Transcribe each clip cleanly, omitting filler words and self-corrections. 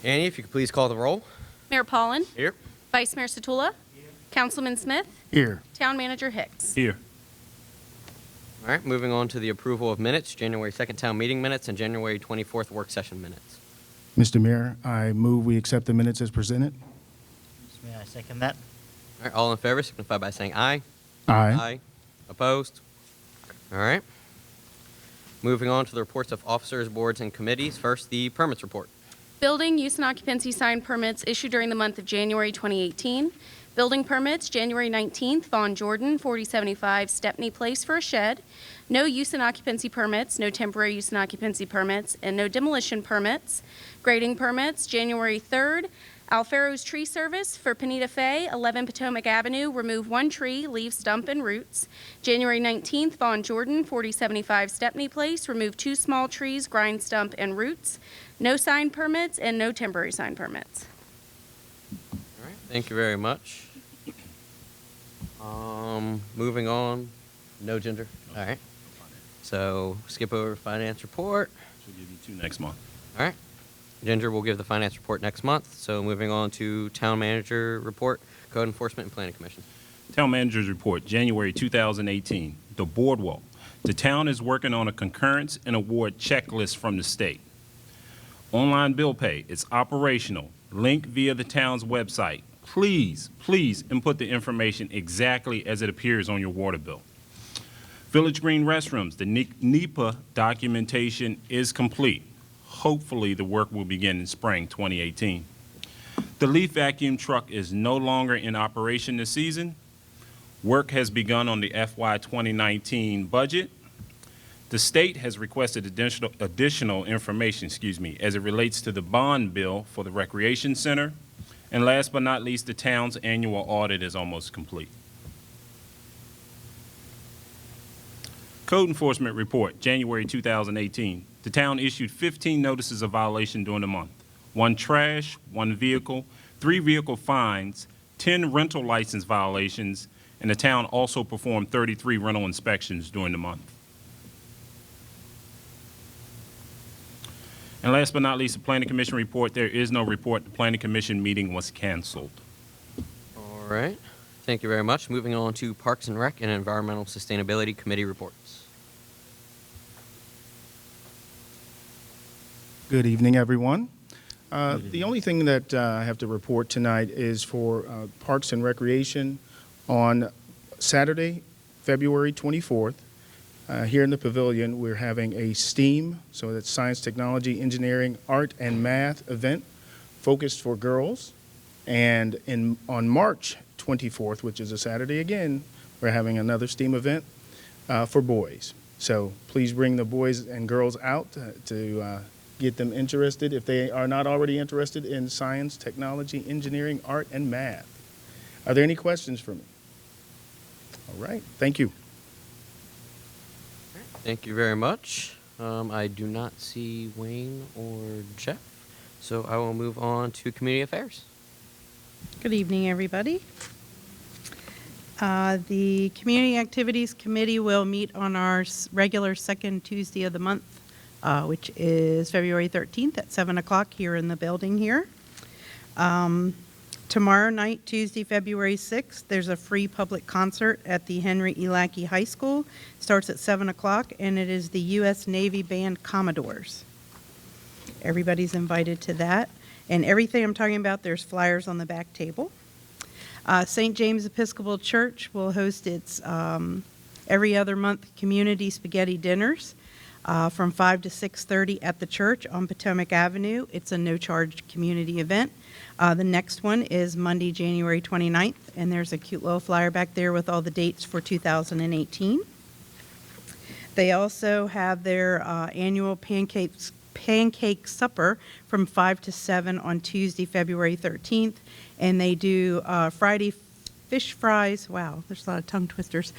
Annie, if you could please call the roll. Mayor Pollan. Here. Vice Mayor Satula. Councilman Smith. Here. Town Manager Hicks. Here. All right, moving on to the approval of minutes, January 2nd town meeting minutes and January 24th work session minutes. Mr. Mayor, I move we accept the minutes as presented. Mr. Mayor, I second that. All right, all in favor signify by saying aye. Aye. Opposed? All right. Moving on to the reports of officers, boards, and committees. First, the permits report. Building use and occupancy sign permits issued during the month of January 2018. Building permits, January 19th, Vaughn Jordan, 4075 Stepney Place for a shed. No use and occupancy permits, no temporary use and occupancy permits, and no demolition permits. Grading permits, January 3rd, Alfaro's Tree Service for Panita Fay, 11 Potomac Avenue, remove one tree, leave stump and roots. January 19th, Vaughn Jordan, 4075 Stepney Place, remove 2 small trees, grind stump and roots. No sign permits and no temporary sign permits. All right, thank you very much. Moving on. No, Ginger? All right. So skip over finance report. She'll give you 2 next month. All right. Ginger will give the finance report next month. So moving on to town manager report, code enforcement and planning commission. Town Manager's Report, January 2018. The Boardwalk. The town is working on a concurrence and award checklist from the state. Online bill pay, it's operational. Link via the town's website. Please input the information exactly as it appears on your water bill. Village Green restrooms, the NEPA documentation is complete. Hopefully, the work will begin in spring 2018. The leaf vacuum truck is no longer in operation this season. Work has begun on the FY 2019 budget. The state has requested additional information, as it relates to the bond bill for the recreation center. And last but not least, the town's annual audit is almost complete. Code Enforcement Report, January 2018. The town issued 15 notices of violation during the month. 1 trash, 1 vehicle, 3 vehicle fines, 10 rental license violations, and the town also performed 33 rental inspections during the month. And last but not least, the Planning Commission report. There is no report. The Planning Commission meeting was canceled. All right. Thank you very much. Moving on to Parks and Rec and Environmental Sustainability Committee reports. Good evening, everyone. The only thing that I have to report tonight is for Parks and Recreation on Saturday, February 24th. Here in the pavilion, we're having a STEAM, so that's Science, Technology, Engineering, Art, and Math event focused for girls. And on March 24th, which is a Saturday again, we're having another STEAM event for boys. So please bring the boys and girls out to get them interested if they are not already interested in science, technology, engineering, art, and math. Are there any questions for me? All right, thank you. Thank you very much. I do not see Wayne or Jeff, so I will move on to Community Affairs. Good evening, everybody. The Community Activities Committee will meet on our regular second Tuesday of the month, which is February 13th at 7 o'clock here in the building here. Tomorrow night, Tuesday, February 6th, there's a free public concert at the Henry E. Lackey High School. Starts at 7 o'clock, and it is the U.S. Navy Band Commodores. Everybody's invited to that. And everything I'm talking about, there's flyers on the back table. St. James Episcopal Church will host its every other month community spaghetti dinners from 5 to 6:30 at the church on Potomac Avenue. It's a no-charge community event. The next one is Monday, January 29th, and there's a cute little flyer back there with all the dates for 2018. They also have their annual pancake supper from 5 to 7 on Tuesday, February 13th, and they do Friday fish fries. Wow, there's a lot of tongue twisters.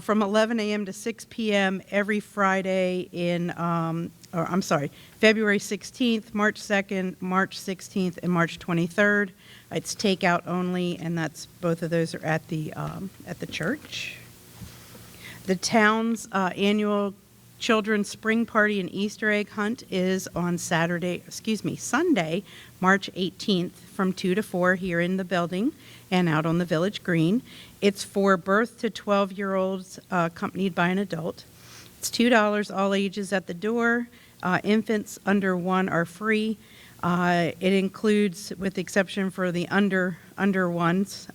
From 11 a.m. to 6 p.m. every Friday February 16th, March 2nd, March 16th, and March 23rd. It's takeout only, and both of those are at the church. The town's annual Children's Spring Party and Easter Egg Hunt is on Sunday, March 18th from 2 to 4 here in the building and out on the Village Green. It's for birth to 12-year-olds accompanied by an adult. It's $2 all ages at the door. Infants under 1 are free. It includes, with the exception for the under ones,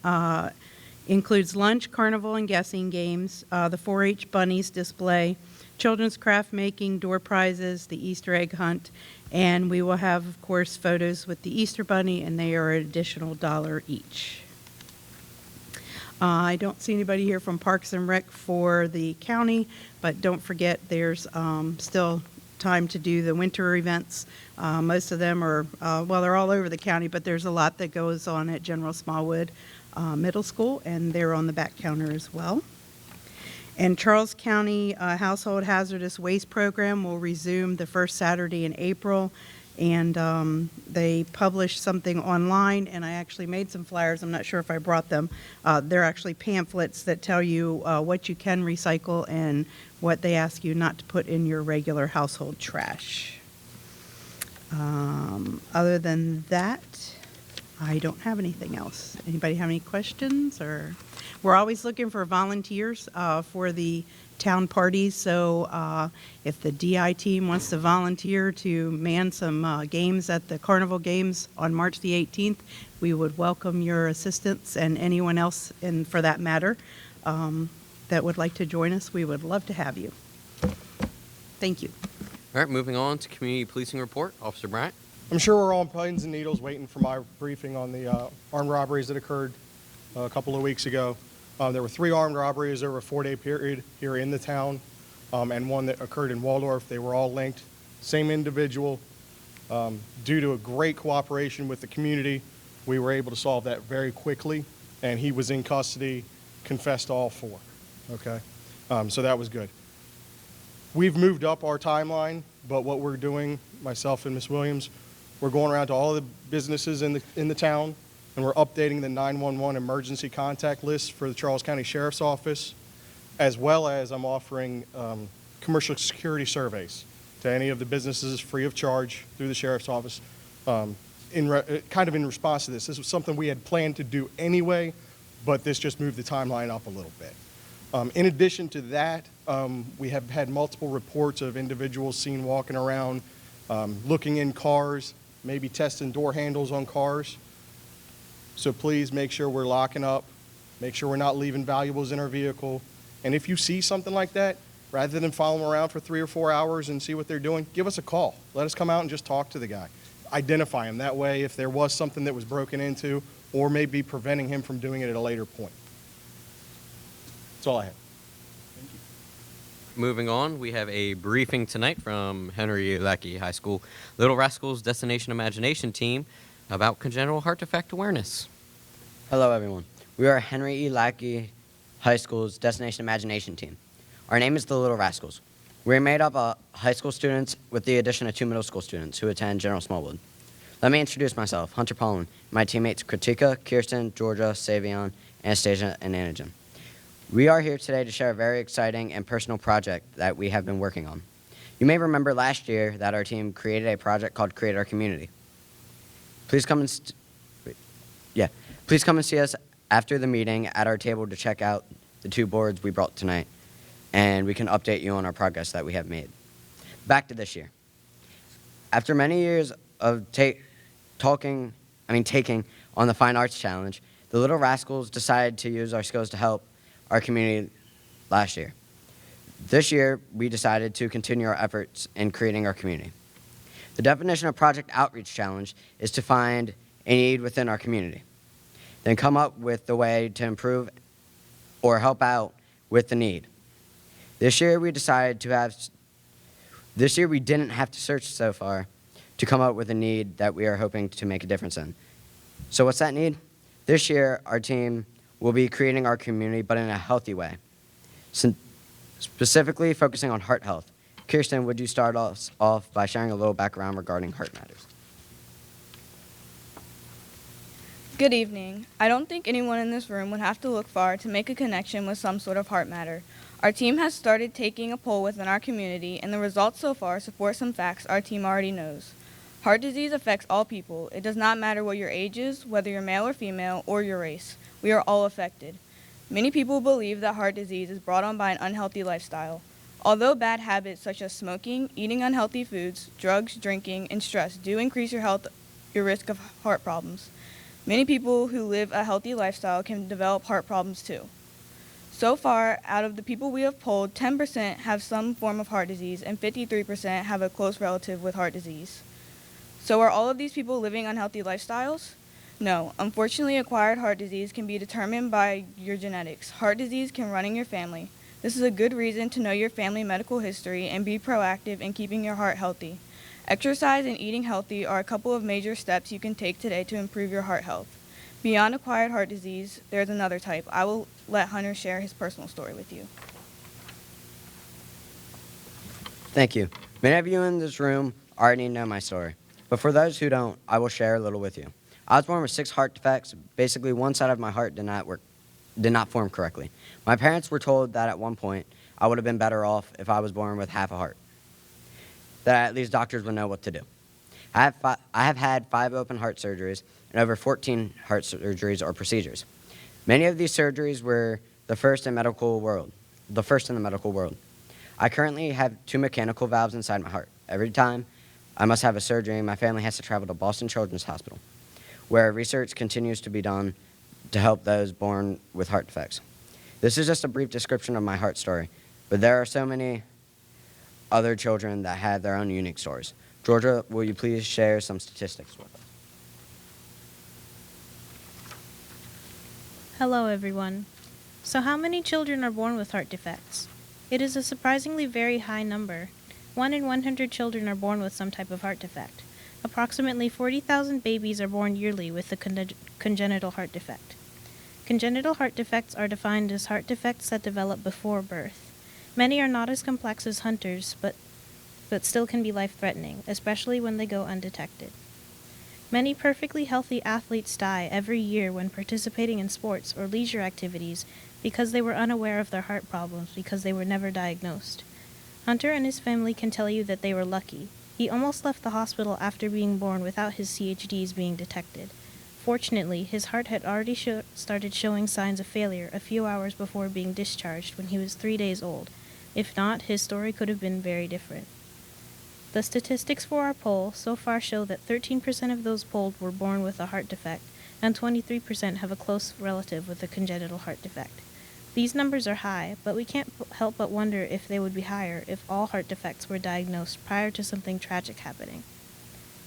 includes lunch, carnival, and guessing games, the 4-H bunnies display, children's craft making, door prizes, the Easter egg hunt, and we will have, of course, photos with the Easter bunny, and they are an additional $1 each. I don't see anybody here from Parks and Rec for the county, but don't forget there's still time to do the winter events. Most of them are, they're all over the county, but there's a lot that goes on at General Smallwood Middle School, and they're on the back counter as well. And Charles County Household Hazardous Waste Program will resume the first Saturday in April. And they published something online, and I actually made some flyers. I'm not sure if I brought them. They're actually pamphlets that tell you what you can recycle and what they ask you not to put in your regular household trash. Other than that, I don't have anything else. Anybody have any questions? Or we're always looking for volunteers for the town parties, so if the DI team wants to volunteer to man some games at the Carnival Games on March the 18th, we would welcome your assistance, and anyone else, and for that matter, that would like to join us, we would love to have you. Thank you. All right, moving on to community policing report. Officer Bryant. I'm sure we're all on pins and needles waiting for my briefing on the armed robberies that occurred a couple of weeks ago. There were 3 armed robberies over a 4-day period here in the town, and one that occurred in Waldorf. They were all linked. Same individual. Due to a great cooperation with the community, we were able to solve that very quickly, and he was in custody, confessed all 4. Okay? So that was good. We've moved up our timeline, but what we're doing, myself and Ms. Williams, we're going around to all the businesses in the town, and we're updating the 911 emergency contact list for the Charles County Sheriff's Office, as well as I'm offering commercial security surveys to any of the businesses free of charge through the Sheriff's Office. Kind of in response to this was something we had planned to do anyway, but this just moved the timeline up a little bit. In addition to that, we have had multiple reports of individuals seen walking around, looking in cars, maybe testing door handles on cars. So please make sure we're locking up, make sure we're not leaving valuables in our vehicle. And if you see something like that, rather than follow them around for 3 or 4 hours and see what they're doing, give us a call. Let us come out and just talk to the guy. Identify him. That way, if there was something that was broken into or maybe preventing him from doing it at a later point. That's all I have. Moving on, we have a briefing tonight from Henry Lackey High School Little Rascals Destination Imagination team about congenital heart defect awareness. Hello, everyone. We are Henry E. Lackey High School's Destination Imagination team. Our name is the Little Rascals. We're made up of high school students with the addition of 2 middle school students who attend General Smallwood. Let me introduce myself, Hunter Pollin, my teammates Kritika, Kirsten, Georgia, Savion, Anastasia, and Anagen. We are here today to share a very exciting and personal project that we have been working on. You may remember last year that our team created a project called Create Our Community. Please come and see us after the meeting at our table to check out the 2 boards we brought tonight, and we can update you on our progress that we have made. Back to this year. After many years of taking on the Fine Arts Challenge, the Little Rascals decided to use our skills to help our community last year. This year, we decided to continue our efforts in creating our community. The definition of Project Outreach Challenge is to find a need within our community, then come up with the way to improve or help out with the need. This year, we didn't have to search so far to come up with a need that we are hoping to make a difference in. So what's that need? This year, our team will be creating our community, but in a healthy way, specifically focusing on heart health. Kirsten, would you start us off by sharing a little background regarding heart matters? Good evening. I don't think anyone in this room would have to look far to make a connection with some sort of heart matter. Our team has started taking a poll within our community, and the results so far support some facts our team already knows. Heart disease affects all people. It does not matter what your age is, whether you're male or female, or your race. We are all affected. Many people believe that heart disease is brought on by an unhealthy lifestyle. Although bad habits such as smoking, eating unhealthy foods, drugs, drinking, and stress do increase your risk of heart problems, many people who live a healthy lifestyle can develop heart problems too. So far, out of the people we have polled, 10% have some form of heart disease and 53% have a close relative with heart disease. So are all of these people living unhealthy lifestyles? No. Unfortunately, acquired heart disease can be determined by your genetics. Heart disease can run in your family. This is a good reason to know your family medical history and be proactive in keeping your heart healthy. Exercise and eating healthy are a couple of major steps you can take today to improve your heart health. Beyond acquired heart disease, there's another type. I will let Hunter share his personal story with you. Thank you. Many of you in this room already know my story, but for those who don't, I will share a little with you. I was born with 6 heart defects. Basically, one side of my heart did not form correctly. My parents were told that at one point I would have been better off if I was born with half a heart, that at least doctors would know what to do. I have had 5 open heart surgeries and over 14 heart surgeries or procedures. Many of these surgeries were the first in the medical world. I currently have 2 mechanical valves inside my heart. Every time I must have a surgery, my family has to travel to Boston Children's Hospital, where research continues to be done to help those born with heart defects. This is just a brief description of my heart story, but there are so many other children that have their own unique stories. Georgia, will you please share some statistics with us? Hello, everyone. So how many children are born with heart defects? It is a surprisingly very high number. 1 in 100 children are born with some type of heart defect. Approximately 40,000 babies are born yearly with a congenital heart defect. Congenital heart defects are defined as heart defects that develop before birth. Many are not as complex as Hunter's, but still can be life-threatening, especially when they go undetected. Many perfectly healthy athletes die every year when participating in sports or leisure activities because they were unaware of their heart problems because they were never diagnosed. Hunter and his family can tell you that they were lucky. He almost left the hospital after being born without his CHDs being detected. Fortunately, his heart had already started showing signs of failure a few hours before being discharged when he was 3 days old. If not, his story could have been very different. The statistics for our poll so far show that 13% of those polled were born with a heart defect, and 23% have a close relative with a congenital heart defect. These numbers are high, but we can't help but wonder if they would be higher if all heart defects were diagnosed prior to something tragic happening.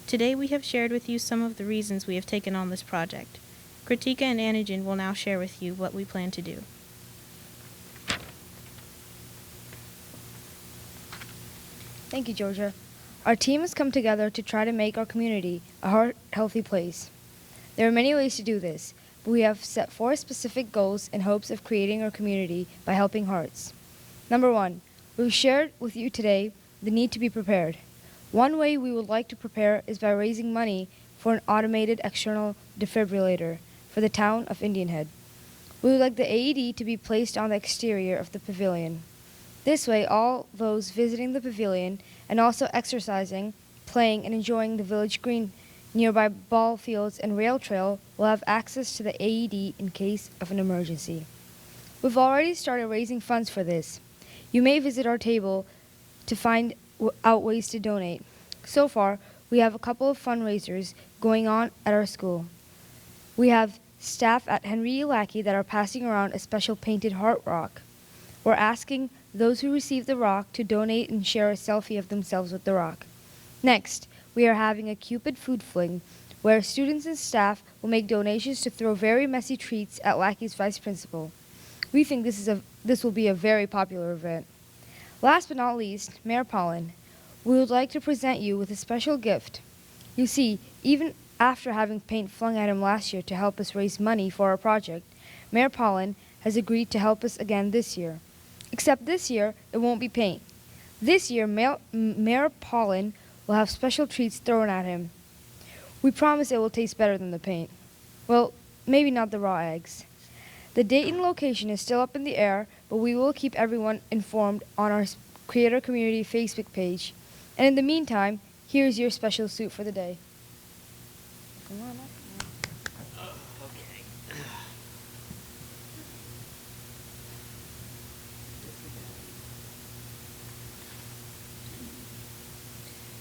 Today we have shared with you some of the reasons we have taken on this project. Kritika and Anajan will now share with you what we plan to do. Thank you, Georgia. Our team has come together to try to make our community a heart-healthy place. There are many ways to do this, but we have set 4 specific goals in hopes of creating our community by helping hearts. Number 1, we've shared with you today the need to be prepared. One way we would like to prepare is by raising money for an automated external defibrillator for the town of Indian Head. We would like the AED to be placed on the exterior of the pavilion. This way, all those visiting the pavilion and also exercising, playing, and enjoying the village green, nearby ball fields, and rail trail will have access to the AED in case of an emergency. We've already started raising funds for this. You may visit our table to find out ways to donate. So far, we have a couple of fundraisers going on at our school. We have staff at Henry E. Lackey that are passing around a special painted heart rock. We're asking those who receive the rock to donate and share a selfie of themselves with the rock. Next, we are having a Cupid food fling, where students and staff will make donations to throw very messy treats at Lackey's vice principal. We think this will be a very popular event. Last but not least, Mayor Pollen. We would like to present you with a special gift. You see, even after having paint flung at him last year to help us raise money for our project, Mayor Pollen has agreed to help us again this year. Except this year, it won't be paint. This year, Mayor Pollen will have special treats thrown at him. We promise it will taste better than the paint. Well, maybe not the raw eggs. The date and location is still up in the air, but we will keep everyone informed on our Creator Community Facebook page. And in the meantime, here's your special suit for the day. Come on up.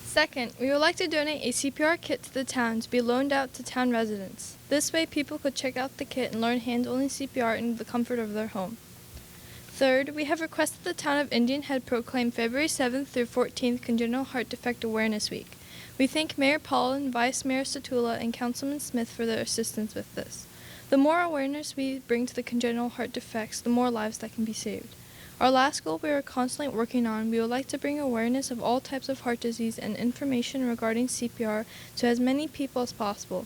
Second, we would like to donate a CPR kit to the town to be loaned out to town residents. This way, people could check out the kit and learn hands-only CPR in the comfort of their home. Third, we have requested the town of Indian Head proclaim February 7th through 14th Congenital Heart Defect Awareness Week. We thank Mayor Paulin, Vice Mayor Satula, and Councilman Smith for their assistance with this. The more awareness we bring to the congenital heart defects, the more lives that can be saved. Our last goal we are constantly working on, we would like to bring awareness of all types of heart disease and information regarding CPR to as many people as possible.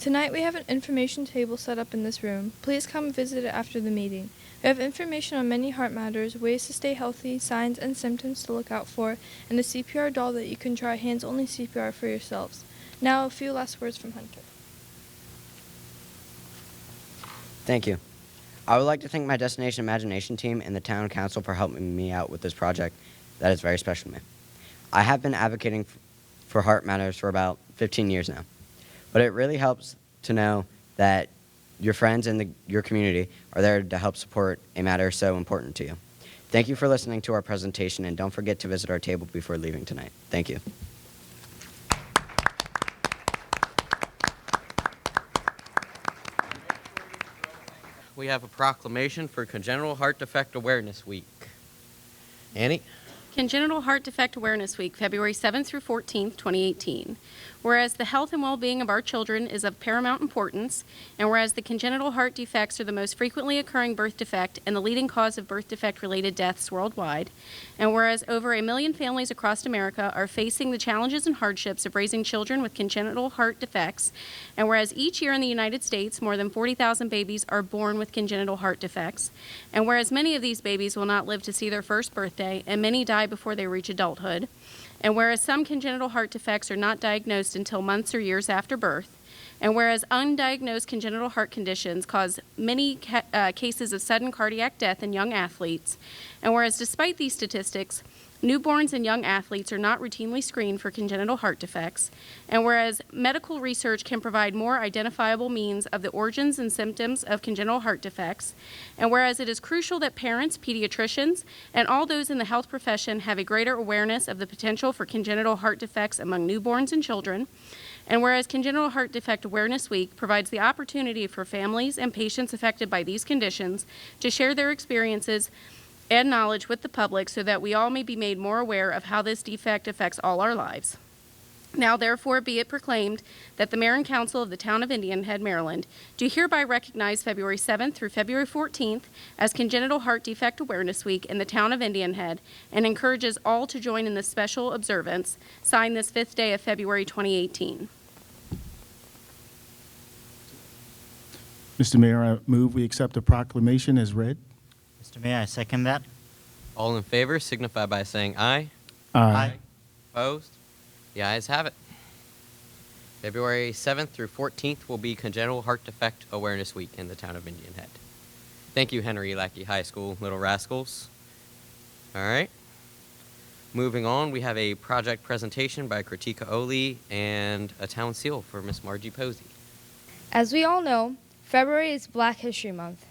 Tonight we have an information table set up in this room. Please come visit it after the meeting. We have information on many heart matters, ways to stay healthy, signs and symptoms to look out for, and a CPR doll that you can try hands-only CPR for yourselves. Now a few last words from Hunter. Thank you. I would like to thank my Destination Imagination team and the town council for helping me out with this project that is very special to me. I have been advocating for Heart Matters for about 15 years now, but it really helps to know that your friends and your community are there to help support a matter so important to you. Thank you for listening to our presentation, and don't forget to visit our table before leaving tonight. Thank you. We have a proclamation for Congenital Heart Defect Awareness Week. Annie? Congenital Heart Defect Awareness Week, February 7th through 14th, 2018. Whereas the health and well-being of our children is of paramount importance, and whereas the congenital heart defects are the most frequently occurring birth defect and the leading cause of birth defect-related deaths worldwide, and whereas over 1 million families across America are facing the challenges and hardships of raising children with congenital heart defects, and whereas each year in the United States more than 40,000 babies are born with congenital heart defects, and whereas many of these babies will not live to see their first birthday and many die before they reach adulthood, and whereas some congenital heart defects are not diagnosed until months or years after birth, and whereas undiagnosed congenital heart conditions cause many cases of sudden cardiac death in young athletes, and whereas despite these statistics, newborns and young athletes are not routinely screened for congenital heart defects, and whereas medical research can provide more identifiable means of the origins and symptoms of congenital heart defects, and whereas it is crucial that parents, pediatricians, and all those in the health profession have a greater awareness of the potential for congenital heart defects among newborns and children, and whereas Congenital Heart Defect Awareness Week provides the opportunity for families and patients affected by these conditions to share their experiences and knowledge with the public so that we all may be made more aware of how this defect affects all our lives. Now, therefore, be it proclaimed that the Mayor and Council of the Town of Indian Head, Maryland, do hereby recognize February 7th through February 14th as Congenital Heart Defect Awareness Week in the Town of Indian Head and encourages all to join in this special observance, signed this 5th day of February 2018. Mr. Mayor, I move we accept the proclamation as read. Mr. Mayor, I second that. All in favor signify by saying aye. Opposed? The ayes have it. February 7th through 14th will be Congenital Heart Defect Awareness Week in the Town of Indian Head. Thank you, Henry Lackey High School, Little Rascals. All right. Moving on, we have a project presentation by Kritika Oli and a town seal for Miss Margie Posey. As we all know, February is Black History Month.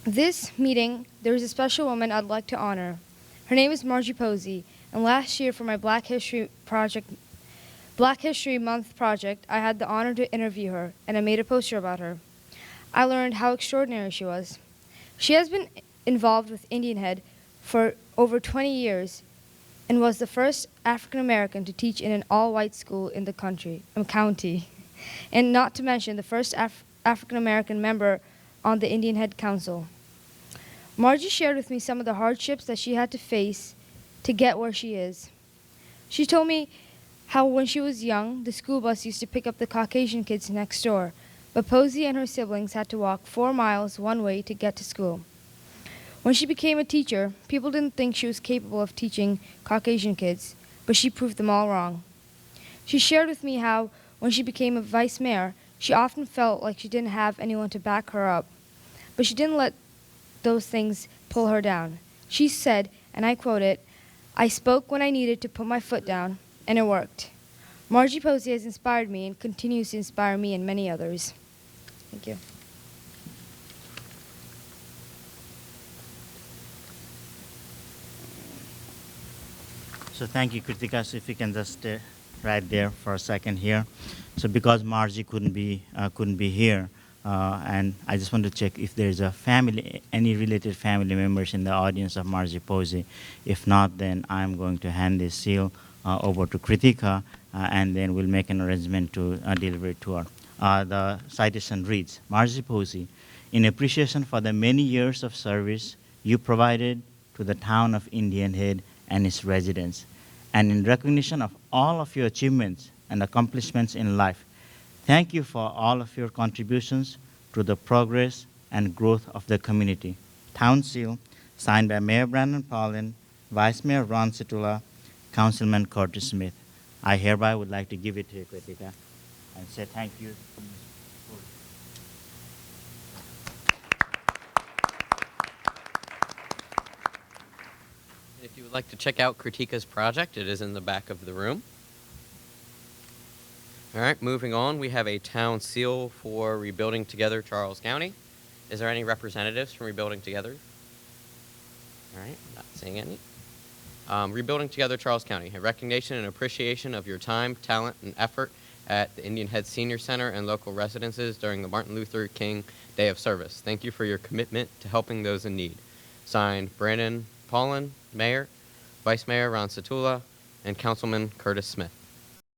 This meeting, there is a special woman I'd like to honor. Her name is Margie Posey, and last year for my Black History Month project, I had the honor to interview her, and I made a poster about her. I learned how extraordinary she was. She has been involved with Indian Head for over 20 years and was the first African American to teach in an all-white school in the county, and not to mention the first African American member on the Indian Head Council. Margie shared with me some of the hardships that she had to face to get where she is. She told me how when she was young, the school bus used to pick up the Caucasian kids next door, but Posey and her siblings had to walk 4 miles one way to get to school. When she became a teacher, people didn't think she was capable of teaching Caucasian kids, but she proved them all wrong. She shared with me how, when she became a vice mayor, she often felt like she didn't have anyone to back her up. but she didn't let those things pull her down. She said, and I quote it, "I spoke when I needed to put my foot down, and it worked." Margie Posey has inspired me and continues to inspire me and many others. Thank you. So thank you, Kritika. So if you can just stay right there for a second here. So because Margie couldn't be here, and I just want to check if there's a family, any related family members in the audience of Margie Posey. If not, then I'm going to hand this seal over to Kritika, and then we'll make an arrangement to deliver it to her. The citation reads, Margie Posey, in appreciation for the many years of service you provided to the town of Indian Head and its residents, and in recognition of all of your achievements and accomplishments in life, thank you for all of your contributions to the progress and growth of the community. Town seal, signed by Mayor Brandon Paulin, Vice Mayor Ron Situla, Councilman Curtis Smith. I hereby would like to give it to you, Kritika, and say thank you. If you would like to check out Kritika's project, it is in the back of the room. All right, moving on, we have a town seal for Rebuilding Together Charles County. Is there any representatives from Rebuilding Together? All right, not seeing any. Rebuilding Together Charles County, a recognition and appreciation of your time, talent, and effort at the Indian Head Senior Center and local residences during the Martin Luther King Day of Service. Thank you for your commitment to helping those in need. Signed, Brandon Paulin, Mayor, Vice Mayor Ron Situla, and Councilman Curtis Smith.